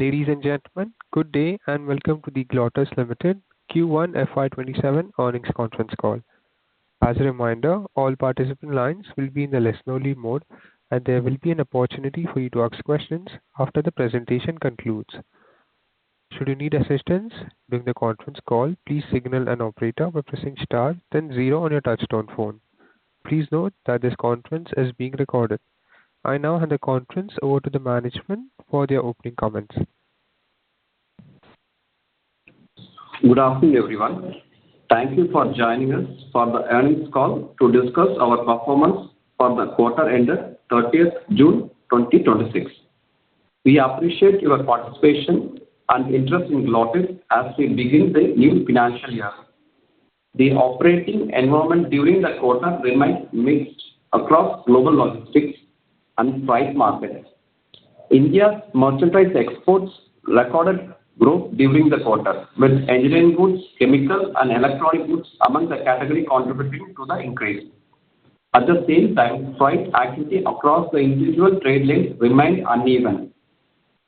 Ladies and gentlemen, good day and welcome to the Glottis Limited Q1 FY27 earnings conference call. As a reminder, all participant lines will be in the listen-only mode, and there will be an opportunity for you to ask questions after the presentation concludes. Should you need assistance during the conference call, please signal an operator by pressing star then zero on your touchtone phone. Please note that this conference is being recorded. I now hand the conference over to the management for their opening comments. Good afternoon, everyone. Thank you for joining us for the earnings call to discuss our performance for the quarter ended 30th June 2026. We appreciate your participation and interest in Glottis as we begin the new financial year. The operating environment during the quarter remained mixed across global logistics and freight markets. India's merchandise exports recorded growth during the quarter, with engineering goods, chemical and electronic goods among the category contributing to the increase. At the same time, freight activity across the individual trade lanes remained uneven.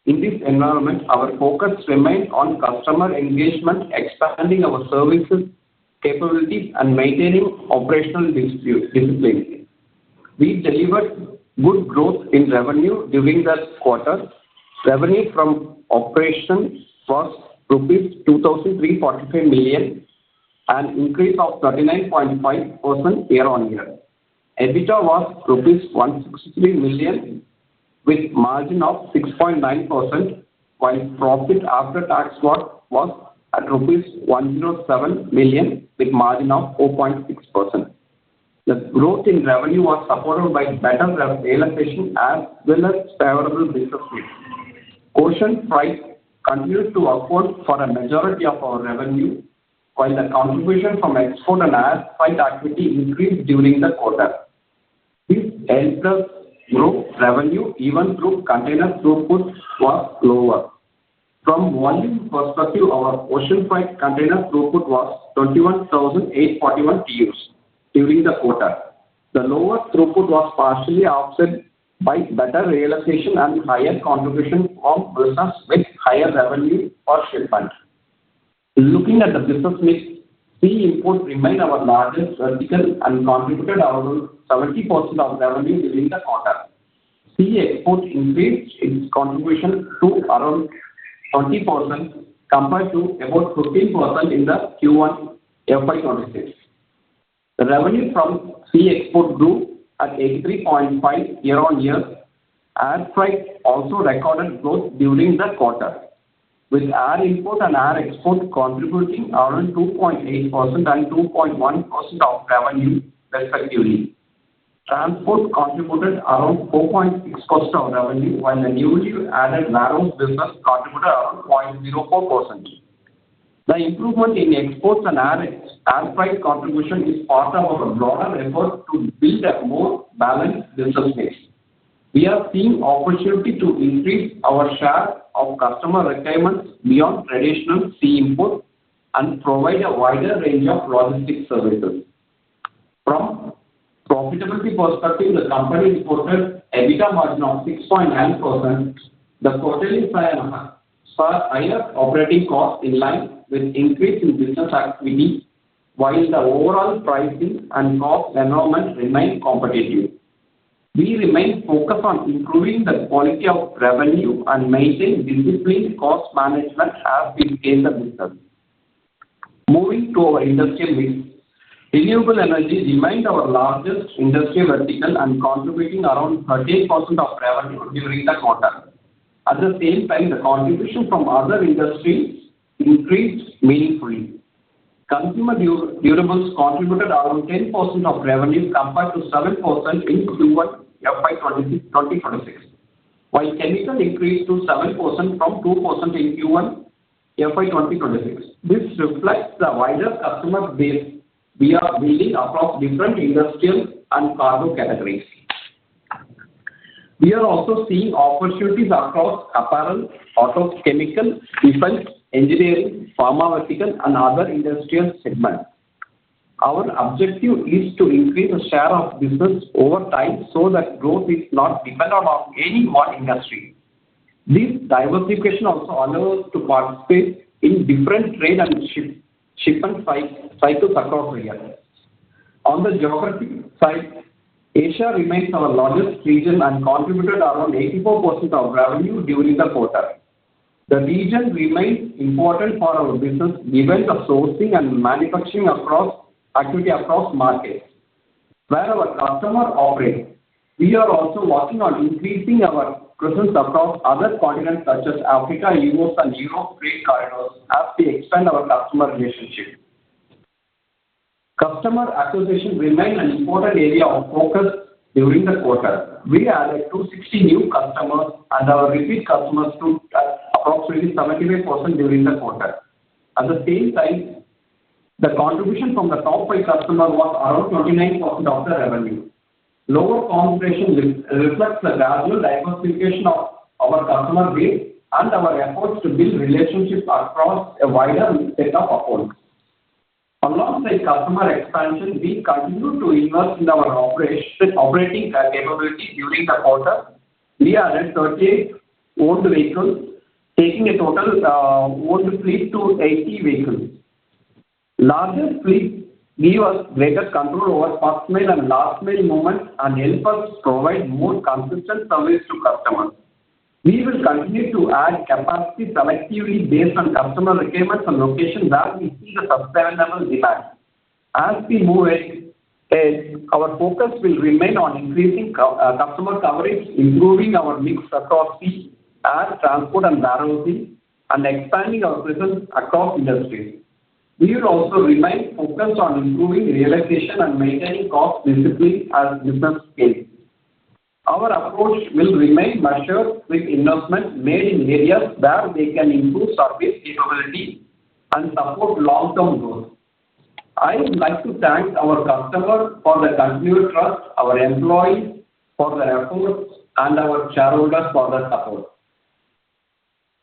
In this environment, our focus remained on customer engagement, expanding our services capabilities and maintaining operational discipline. We delivered good growth in revenue during the quarter. Revenue from operations was rupees 2,345 million, an increase of 39.5% year-on-year. EBITDA was rupees 163 million with margin of 6.9%, while profit after tax was at rupees 107 million with margin of 4.6%. The growth in revenue was supported by better realization as well as favorable business mix. Ocean freight continued to account for a majority of our revenue, while the contribution from export and air freight activity increased during the quarter. This helped us grow revenue even though container throughput was lower. From volume perspective, our ocean freight container throughput was 21,841 TEUs during the quarter. The lower throughput was partially offset by better realization and higher contribution from business with higher revenue per shipment. Looking at the business mix, sea import remained our largest vertical and contributed around 70% of revenue during the quarter. Sea export increased its contribution to around 20% compared to about 15% in the Q1 FY26. The revenue from sea export grew at 83.5% year-on-year. Air freight also recorded growth during the quarter, with air import and air export contributing around 2.8% and 2.1% of revenue respectively. Transport contributed around 4.6% of revenue, while the newly added warehouse business contributed around 0.04%. The improvement in exports and air freight contribution is part of our broader effort to build a more balanced business mix. We are seeing opportunity to increase our share of customer requirements beyond traditional sea import and provide a wider range of logistics services. From profitability perspective, the company reported EBITDA margin of 6.9%. The quarterly saw higher operating costs in line with increase in business activity, while the overall pricing and cost environment remain competitive. We remain focused on improving the quality of revenue and maintain disciplined cost management as we scale the business. Moving to our industrial mix, renewable energy remained our largest industry vertical and contributing around 38% of revenue during the quarter. At the same time, the contribution from other industries increased meaningfully. Consumer durables contributed around 10% of revenue compared to 7% in Q1 FY2026, while chemical increased to 7% from 2% in Q1 FY2026. This reflects the wider customer base we are building across different industrial and cargo categories. We are also seeing opportunities across apparel, auto, chemical, defense, engineering, pharma vertical, and other industrial segments. Our objective is to increase the share of business over time so that growth is not dependent on any one industry. This diversification also allows us to participate in different trade and shipment cycles across the year. On the geographic side, Asia remains our largest region and contributed around 84% of revenue during the quarter. The region remains important for our business given the sourcing and manufacturing activity across markets where our customer operates. We are also working on increasing our presence across other continents such as Africa, US, and Europe trade corridors as we expand our customer relationship. Customer acquisition remained an important area of focus during the quarter. We added 260 new customers and our repeat customers stood at approximately 75% during the quarter. At the same time, the contribution from the top 5 customers was around 29% of the revenue. Lower concentration reflects the gradual diversification of our customer base and our efforts to build relationships across a wider set of accounts. Alongside customer expansion, we continue to invest in our operating capability during the quarter. We added 38 owned vehicles, taking a total owned fleet to 80 vehicles. Larger fleets give us greater control over first mile and last mile movement and help us provide more consistent service to customers. We will continue to add capacity selectively based on customer requirements and locations where we see the sustainable demand. As we move ahead, our focus will remain on increasing customer coverage, improving our mix across sea, air, transport, and warehousing, and expanding our presence across industries. We will also remain focused on improving realization and maintaining cost discipline as business scales. Our approach will remain measured with investments made in areas where they can improve service capability and support long-term growth. I would like to thank our customers for their continued trust, our employees for their efforts, and our shareholders for their support.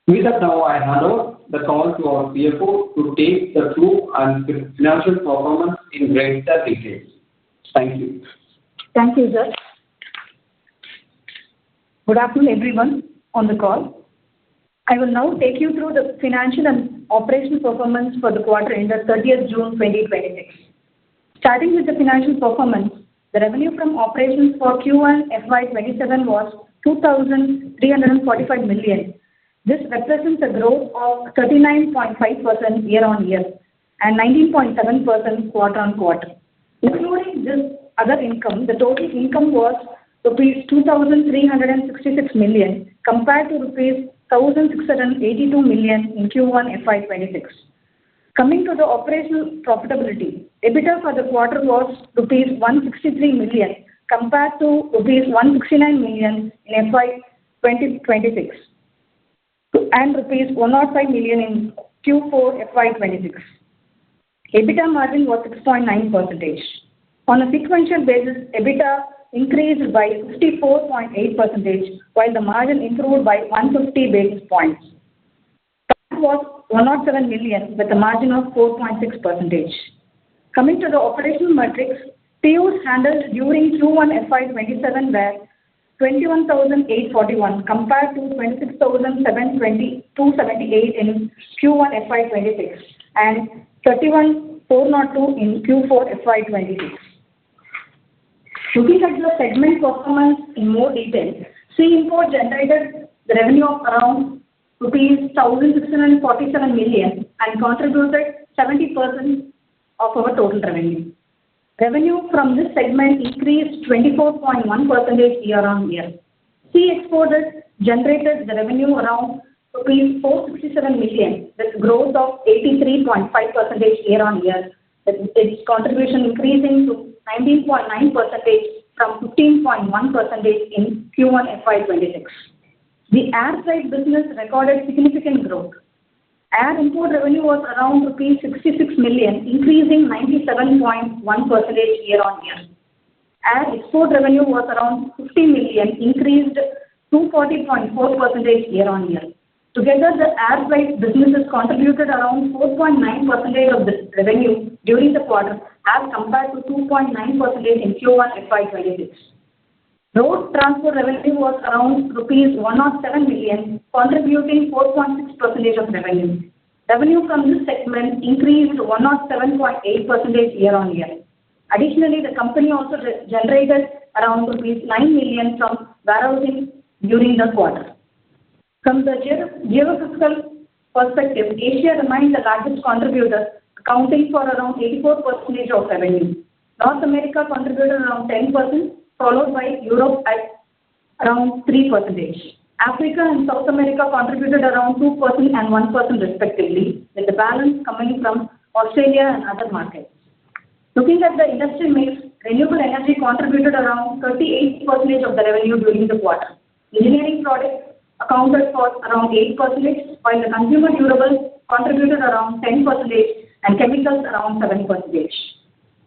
With that, now I hand over the call to our CFO to take the through and financial performance in greater detail. Thank you. Thank you, sir. Good afternoon, everyone on the call. I will now take you through the financial and operational performance for the quarter ended 30th June 2026. Starting with the financial performance, the revenue from operations for Q1 FY27 was 2,345 million. This represents a growth of 39.5% year-on-year and 19.7% quarter-on-quarter. Including this other income, the total income was rupees 2,366 million compared to rupees 1,682 million in Q1 FY26. Coming to the operational profitability, EBITDA for the quarter was rupees 163 million compared to rupees 169 million in FY2026 and rupees 105 million in Q4 FY26. EBITDA margin was 6.9%. On a sequential basis, EBITDA increased by 54.8%, while the margin improved by 150 basis points. That was 107 million with a margin of 4.6%. Coming to the operational metrics, POs handled during Q1 FY27 were 21,841 compared to 26,278 in Q1 FY26 and 31,402 in Q4 FY26. Looking at the segment performance in more detail, sea import generated the revenue of around rupees 1,647 million and contributed 70% of our total revenue. Revenue from this segment increased 24.1% year-on-year. Sea exported generated the revenue around rupees 467 million with growth of 83.5% year-on-year, with its contribution increasing to 19.9% from 15.1% in Q1 FY26. The air freight business recorded significant growth. Air import revenue was around rupees 66 million, increasing 97.1% year-on-year. Air export revenue was around 50 million, increased 240.4% year-on-year. Together, the air freight businesses contributed around 4.9% of the revenue during the quarter as compared to 2.9% in Q1 FY26. Road transport revenue was around rupees 107 million, contributing 4.6% of revenue. Revenue from this segment increased 107.8% year-on-year. Additionally, the company also generated around rupees 9 million from warehousing during the quarter. From the geographical perspective, Asia remains the largest contributor, accounting for around 84% of revenue. North America contributed around 10%, followed by Europe at around 3%. Africa and South America contributed around 2% and 1% respectively, with the balance coming from Australia and other markets. Looking at the industry mix, renewable energy contributed around 38% of the revenue during the quarter. Engineering products accounted for around 8%, while the consumer durables contributed around 10% and chemicals around 7%.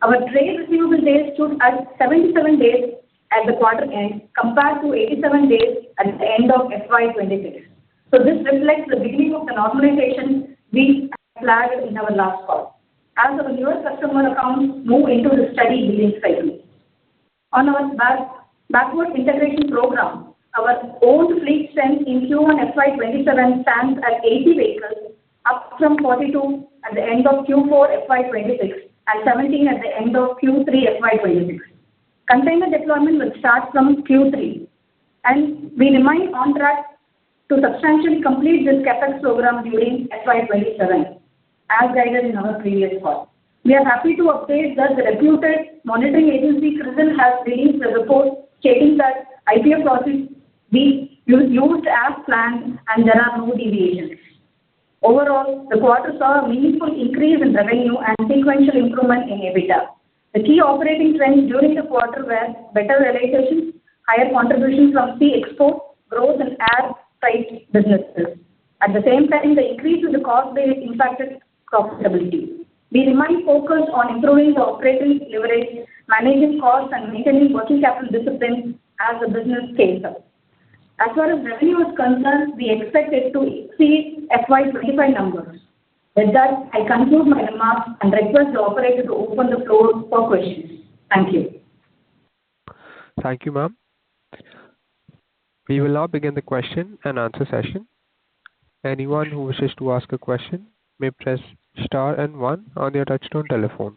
Our trade receivable days stood at 77 days at the quarter end compared to 87 days at the end of FY26. So this reflects the beginning of the normalization we flagged in our last call, as our newer customer accounts move into the steady billing cycle. On our backward integration program, our owned fleet strength in Q1 FY27 stands at 80 vehicles, up from 42 at the end of Q4 FY26 and 17 at the end of Q3 FY26. Container deployment will start from Q3, and we remain on track to substantially complete this CapEx program during FY27, as guided in our previous call. We are happy to update that the reputed monitoring agency CRISIL has released a report stating that IPO process be used as planned and there are no deviations. Overall, the quarter saw a meaningful increase in revenue and sequential improvement in EBITDA. The key operating trends during the quarter were better realizations, higher contributions from sea export, growth in air freight businesses. At the same time, the increase in the cost base impacted profitability. We remain focused on improving the operating leverage, managing costs, and maintaining working capital discipline as the business scales up. As far as revenue is concerned, we expect it to exceed FY25 numbers. With that, I conclude my remarks and request the operator to open the floor for questions. Thank you. Thank you, ma'am. We will now begin the question and answer session. Anyone who wishes to ask a question may press star and 1 on your touchtone telephone.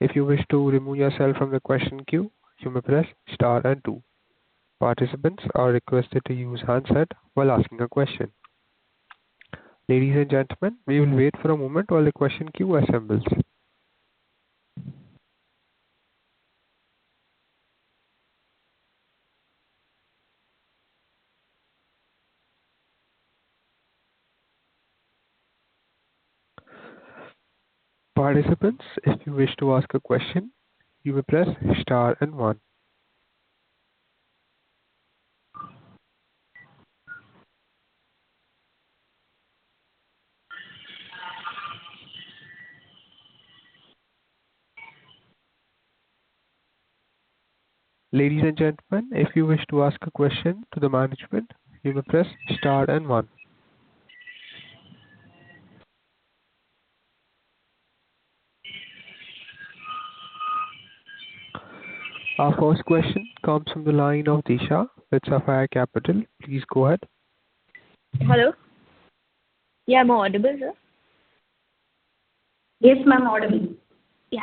If you wish to remove yourself from the question queue, you may press star and 2. Participants are requested to use handset while asking a question. Ladies and gentlemen, we will wait for a moment while the question queue assembles. Participants, if you wish to ask a question, you may press star and 1. Ladies and gentlemen, if you wish to ask a question to the management, you may press star and 1. Our first question comes from the line of Disha with Sapphire Capital. Please go ahead. Hello. Yeah, I'm audible, sir? Yes, ma'am, audible. Yeah.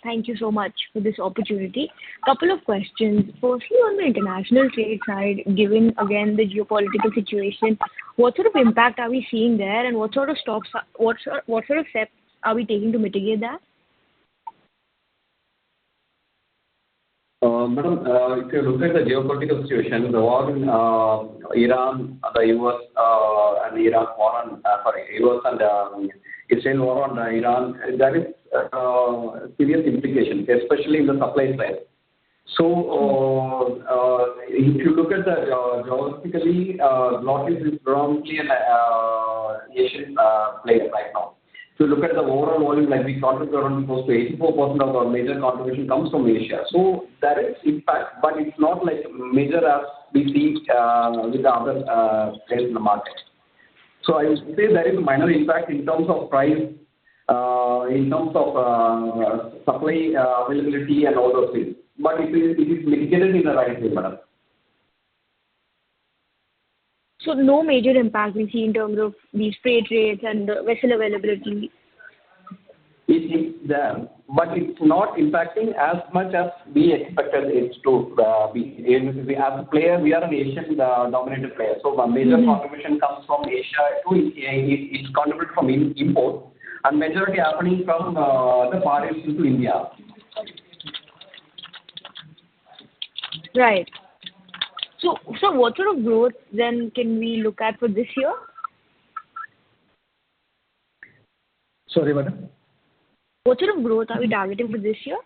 Thank you so much for this opportunity. Couple of questions. Firstly, on the international trade side, given again the geopolitical situation, what sort of impact are we seeing there, and what sort of steps are we taking to mitigate that? Madam, if you look at the geopolitical situation, the war in Iran, the US and Iran war on, US and Israel war on Iran, that is serious implications, especially in the supply side. So, if you look at the geographically, Glottis is predominantly an Asian player right now. If you look at the overall volume, like we contribute around close to 84% of our major contribution comes from Asia. So there is impact, but it's not like major as we see with the other players in the market. So I would say there is a minor impact in terms of price, in terms of supply availability and all those things. but it is mitigated in the right way, madam. So no major impact we see in terms of these freight rates and the vessel availability. It is there, but it's not impacting as much as we expected it to be. As a player, we are an Asian dominated player, so a major contribution comes from Asia to it's contributed from import, and majority happening from the Far East into India. Right. So what sort of growth then can we look at for this year? Sorry, madam. What sort of growth are we targeting for this year?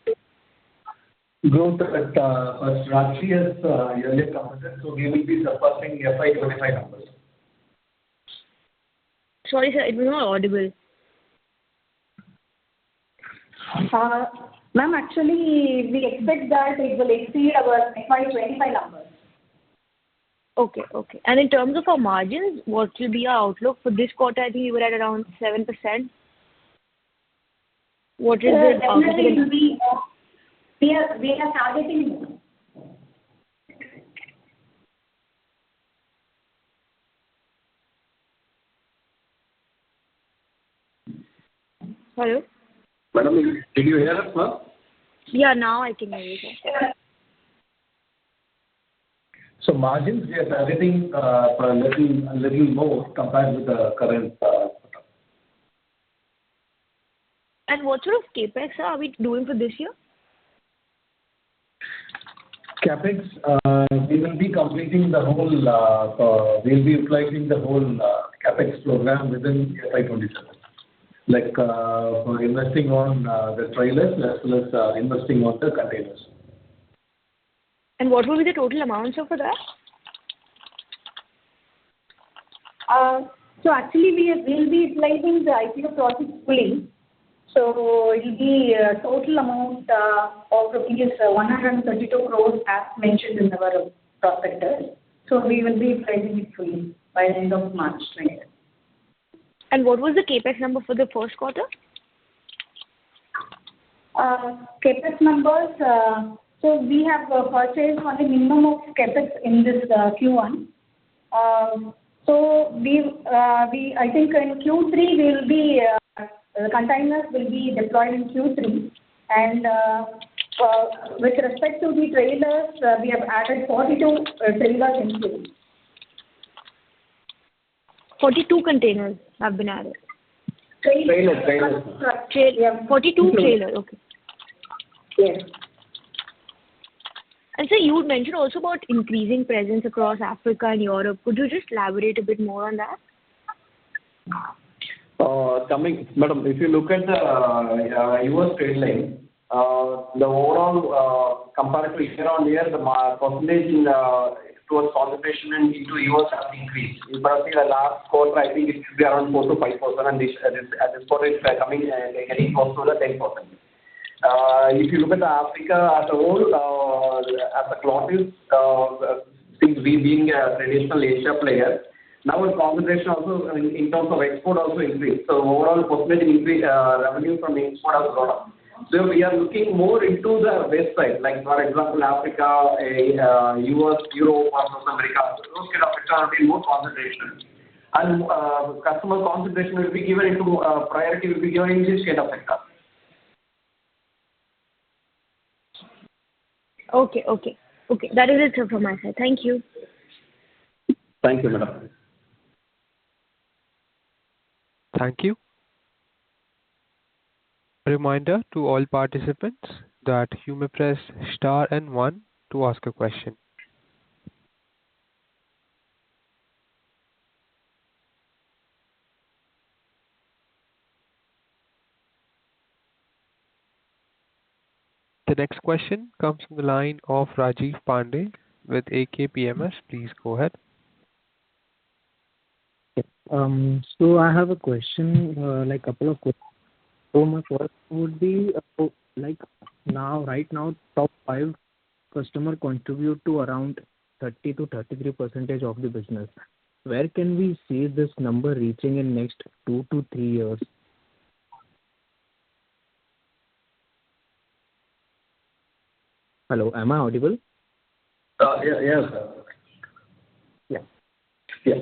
Growth at Rajshri has earlier commented, so we will be surpassing FY25 numbers. Sorry, sir, it was not audible. Ma'am, actually, we expect that it will exceed our FY25 numbers. Okay. And in terms of our margins, what will be our outlook for this quarter? I think we were at around 7%. What is the outlook? Definitely, we are targeting. Hello? Madam, did you hear us, ma'am? Yeah, now I can hear you, sir. So margins, we are targeting for a little more compared with the current quarter. And what sort of capex are we doing for this year? Capex, we will be completing the whole, we'll be utilizing the whole capex program within FY27. Like for investing on the trailers as well as investing on the containers. And what will be the total amount, sir, for that? So actually, we will be utilizing the IPO process fully. So it will be a total amount of rupees 132 crores as mentioned in our prospectus. So we will be utilizing it fully by the end of March 2020. And what was the capex number for the first quarter? Capex numbers, so we have purchased on the minimum of capex in this Q1. So I think in Q3 we will be containers will be deployed in Q3, and with respect to the trailers, we have added 42 trailers in Q3. 42 containers have been added. Trailers. 42 trailers, okay. Yes. And so you mentioned also about increasing presence across Africa and Europe. Could you just elaborate a bit more on that? Madam, if you look at the US trade line, the overall compared to year on year, the percentage towards concentration into US has increased. You can see the last quarter, I think it should be around 4 to 5%, and at this quarter it's getting close to the 10%. If you look at Africa as a whole, as a Glottis, since we being a traditional Asia player, now the concentration also in terms of export also increased. So overall percentage increase revenue from export has gone up. So we are looking more into the west side, like for example Africa, US, Europe, or South America. Those kind of sectors will be more concentration, and customer concentration will be given into priority will be given in this kind of sector. Okay. That is it, sir, from my side. Thank you. Thank you, madam. Thank you. A reminder to all participants that you may press star and 1 to ask a question. The next question comes from the line of Rajiv Pandey with AKPMS. Please go ahead. So I have a question, like couple of questions. So my first would be, right now, top 5 customer contribute to around 30 to 33% of the business. Where can we see this number reaching in next 2 to 3 years? Hello, am I audible? Yeah, yeah, sir. Yeah. Yeah.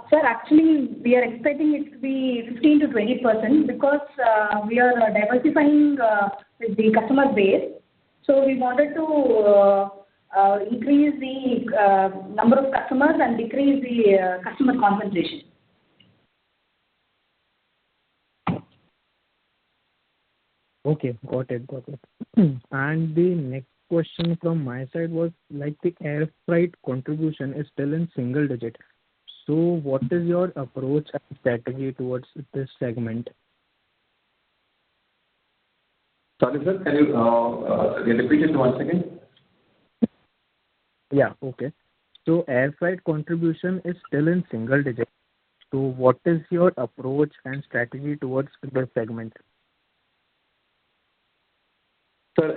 Sir, actually, we are expecting it to be 15 to 20% because we are diversifying with the customer base. So we wanted to increase the number of customers and decrease the customer concentration. Okay, got it. Got it. And the next question from my side was like the air freight contribution is still in single digit. So what is your approach and strategy towards this segment? Sorry, sir, can you repeat it once again? Yeah, okay. So air freight contribution is still in single digit. So what is your approach and strategy towards this segment? Sir,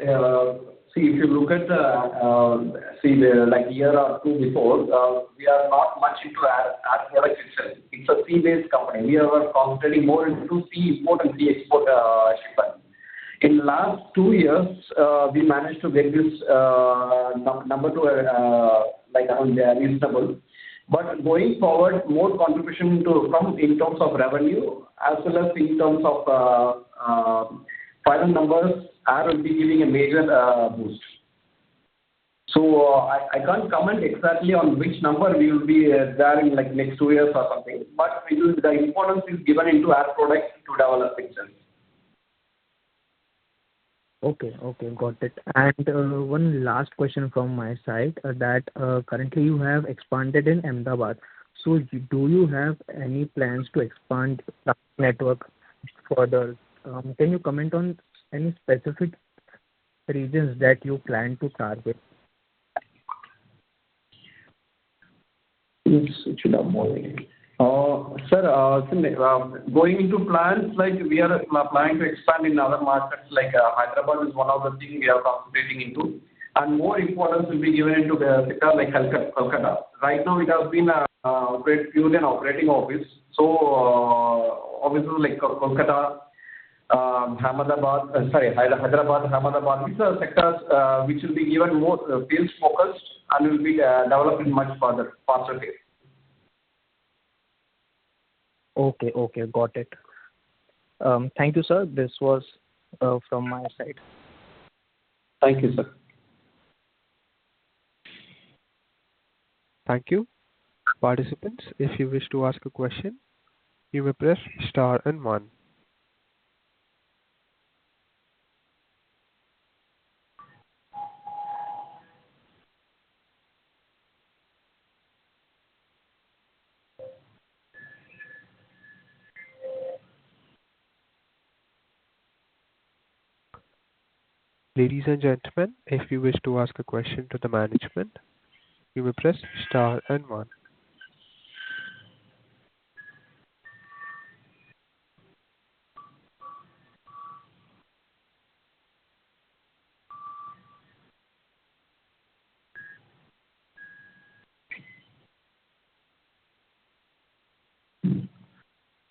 see, if you look at like year or two before, we are not much into air products itself. It's a sea-based company. We are concentrating more into sea import and sea export shipment. In the last 2 years, we managed to get this number to like around reasonable. But going forward, more contribution from in terms of revenue as well as in terms of final numbers are will be giving a major boost. So I can't comment exactly on which number we will be there in like next 2 years or something. But the importance is given into air products to develop itself. Okay, okay, got it. And one last question from my side, that currently you have expanded in Ahmedabad. So do you have any plans to expand the network further? Can you comment on any specific regions that you plan to target? Yes, it should have more. Sir, going into plans, like we are planning to expand in other markets, like Hyderabad is one of the things we are concentrating into. And more importance will be given into the sector like Kolkata. Right now, it has been purely an operating office. So, offices like Kolkata, Hyderabad, Ahmedabad, these are sectors which will be given more field focused and will be developed in much faster pace. Okay, okay, got it. Thank you, sir. This was from my side. Thank you, sir. Thank you. Participants, if you wish to ask a question, you may press star and one. Ladies and gentlemen, if you wish to ask a question to the management, you may press star and one.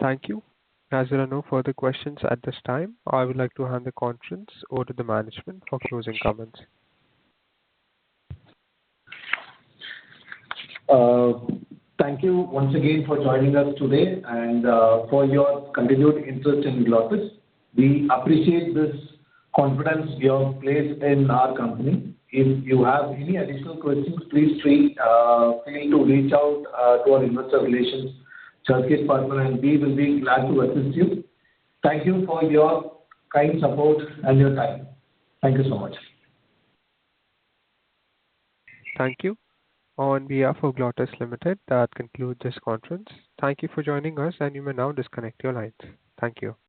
Thank you. As there are no further questions at this time, I would like to hand the conference over to the management for closing comments. Thank you once again for joining us today and for your continued interest in Glottis. We appreciate this confidence you have placed in our company. If you have any additional questions, please feel to reach out to our investor relations Churchgate partner, and we will be glad to assist you. Thank you for your kind support and your time. Thank you so much. Thank you. On behalf of Glottis Limited, that concludes this conference. Thank you for joining us, and you may now disconnect your lines. Thank you.